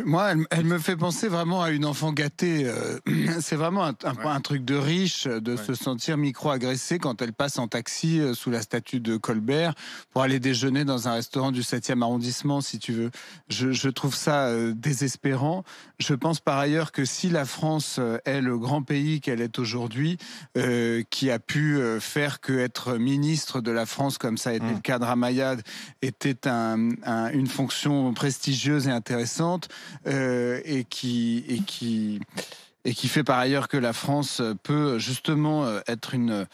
Moi, elle me fait penser vraiment à une enfant gâtée. C'est vraiment un truc de riche de se sentir micro-agressée quand elle passe en taxi sous la statue de Colbert pour aller déjeuner dans un restaurant du 7e arrondissement, si tu veux. Je trouve ça désespérant. Je pense par ailleurs que si la France est le grand pays qu'elle est aujourd'hui, qui a pu faire que être ministre de la France, comme ça a été le cas de Ramayad, était une fonction prestigieuse et intéressante, et qui fait par ailleurs que la France peut justement être une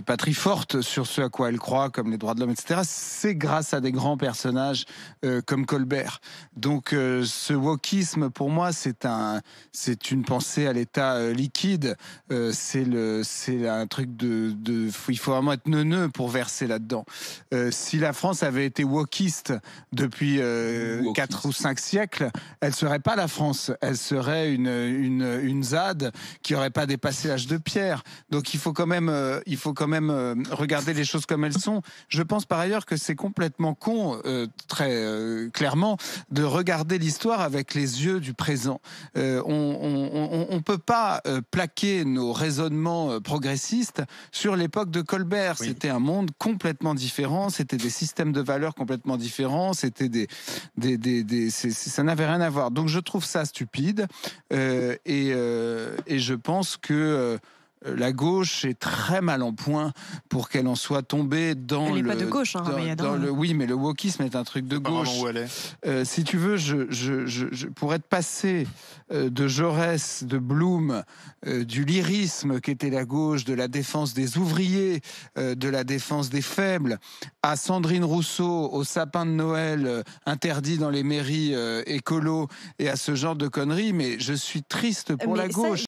patrie forte sur ce à quoi elle croit, comme les droits de l'homme, etc. C'est grâce à des grands personnages comme Colbert. Donc ce wokisme, pour moi, c'est une pensée à l'état liquide. C'est un truc il faut vraiment être neuneux pour verser là-dedans. Si la France avait été wokiste depuis 4 ou 5 siècles, elle serait pas la France. Elle serait une ZAD qui aurait pas dépassé l'âge de pierre. Donc il faut quand même regarder les choses comme elles sont. Je pense par ailleurs que c'est complètement con, très clairement, de regarder l'histoire avec les yeux du présent. On peut pas plaquer nos raisonnements progressistes sur l'époque de Colbert. Oui. C'était un monde complètement différent, c'était des systèmes de valeurs complètement différents, c'était ça n'avait rien à voir. Donc je trouve ça stupide, et je pense que la gauche est très mal en point pour qu'elle en soit tombée dans elle n'est pas de gauche, hein, oui, mais le wokisme est un truc de gauche. Où elle est. Si tu veux, pour être passé de Jaurès, de Blum, du lyrisme qui était la gauche, de la défense des ouvriers, de la défense des faibles, à Sandrine Rousseau, au sapin de Noël interdit dans les mairies écolos, et à ce genre de conneries, mais je suis triste pour la gauche.